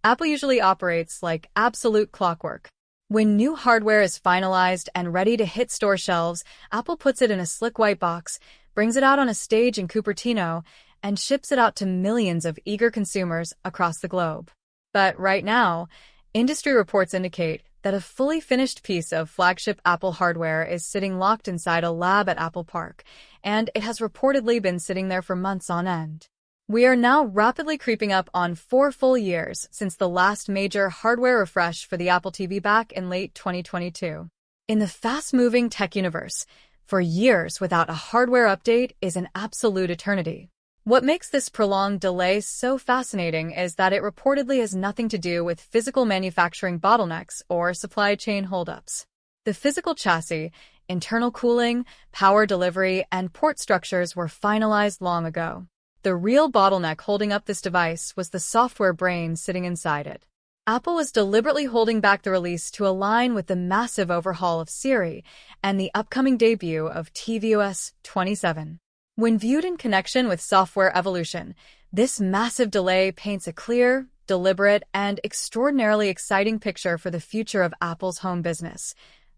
Apple usually operates like absolute clockwork. When new hardware is finalized and ready to hit store shelves, Apple puts it in a slick white box, brings it out on a stage in Cupertino, and ships it out to millions of eager consumers across the globe. But right now, industry reports indicate that a fully finished piece of flagship Apple hardware is sitting locked inside a lab at Apple Park, and it has reportedly been sitting there for months on end. We are now rapidly creeping up on 4 full years since the last major hardware refresh for the Apple TV back in late 2022. In the fast-moving tech universe, for years without a hardware update is an absolute eternity. What makes this prolonged delay so fascinating is that it reportedly has nothing to do with physical manufacturing bottlenecks or supply chain holdups. The physical chassis, internal cooling, power delivery, and port structures were finalized long ago. The real bottleneck holding up this device was the software brain sitting inside it. Apple was deliberately holding back the release to align with the massive overhaul of Siri and the upcoming debut of tvOS 27. When viewed in connection with software evolution, this massive delay paints a clear, deliberate, and extraordinarily exciting picture for the future of Apple's home business.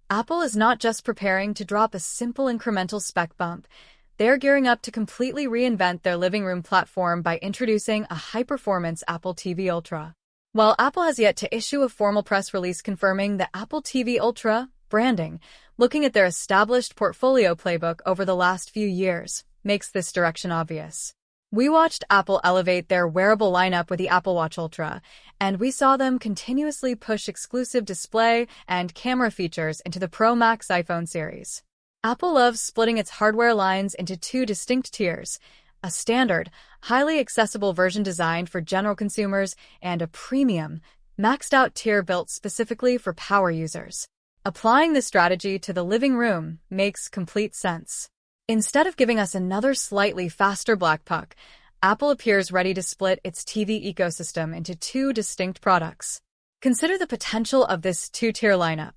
Apple is not just preparing to drop a simple incremental spec bump. They're gearing up to completely reinvent their living room platform by introducing a high-performance Apple TV Ultra. While Apple has yet to issue a formal press release confirming the Apple TV Ultra branding, looking at their established portfolio playbook over the last few years makes this direction obvious. We watched Apple elevate their wearable lineup with the Apple Watch Ultra, and we saw them continuously push exclusive display and camera features into the Pro Max iPhone series. Apple loves splitting its hardware lines into 2 distinct tiers, a standard, highly accessible version designed for general consumers and a premium, maxed-out tier built specifically for power users. Applying this strategy to the living room makes complete sense. Instead of giving us another slightly faster black puck, Apple appears ready to split its TV ecosystem into 2 distinct products. Consider the potential of this 2-tier lineup.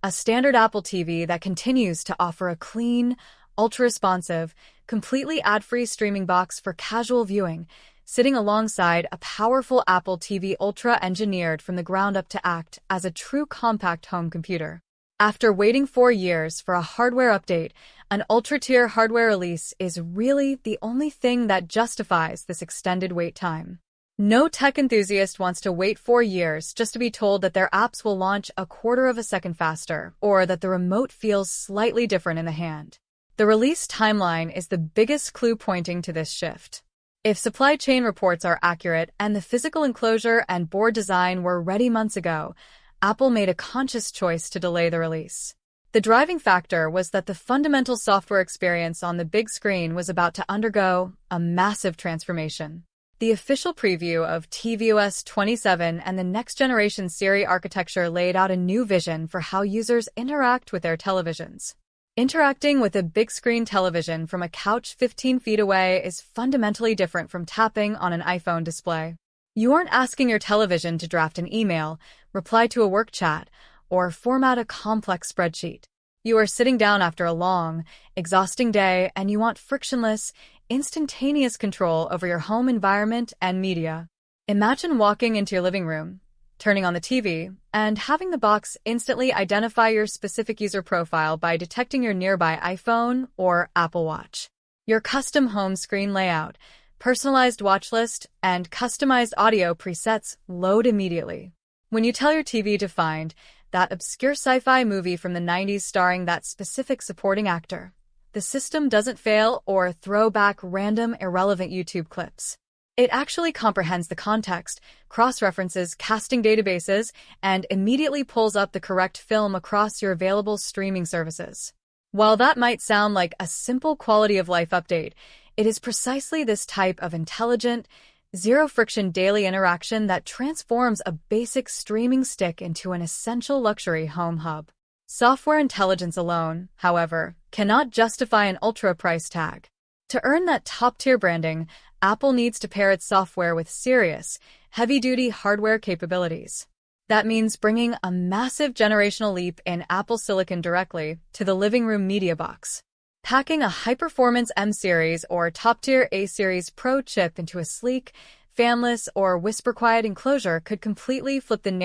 A standard Apple TV that continues to offer a clean, ultra-responsive, completely ad-free streaming box for casual viewing, sitting alongside a powerful Apple TV Ultra engineered from the ground up to act as a true compact home computer. After waiting 4 years for a hardware update, an ultra-tier hardware release is really the only thing that justifies this extended wait time. No tech enthusiast wants to wait 4 years just to be told that their apps will launch a quarter of a second faster or that the remote feels slightly different in the hand. The release timeline is the biggest clue pointing to this shift. If supply chain reports are accurate and the physical enclosure and board design were ready months ago, Apple made a conscious choice to delay the release. The driving factor was that the fundamental software experience on the big screen was about to undergo a massive transformation. The official preview of tvOS 27 and the next-generation Siri architecture laid out a new vision for how users interact with their televisions. Interacting with a big-screen television from a couch 15 feet away is fundamentally different from tapping on an iPhone display. You aren't asking your television to draft an email, reply to a work chat, or format a complex spreadsheet. You are sitting down after a long, exhausting day and you want frictionless, instantaneous control over your home environment and media. Imagine walking into your living room, turning on the TV, and having the box instantly identify your specific user profile by detecting your nearby iPhone or Apple Watch. Your custom home screen layout, personalized watch list, and customized audio presets load immediately. When you tell your TV to find that obscure sci-fi movie from the 90s starring that specific supporting actor, the system doesn't fail or throw back random, irrelevant YouTube clips. It actually comprehends the context, cross-references casting databases, and immediately pulls up the correct film across your available streaming services. While that might sound like a simple quality-of-life update, it is precisely this type of intelligent, zero-friction daily interaction that transforms a basic streaming stick into an essential luxury home hub. Software intelligence alone, however, cannot justify an ultra price tag. To earn that top-tier branding, Apple needs to pair its software with serious, heavy-duty hardware capabilities. That means bringing a massive generational leap in Apple Silicon directly to the living room media box. Packing a high-performance M-Series or top-tier A-Series Pro chip into a sleek, fanless or whisper-quiet enclosure could completely flip the narrative.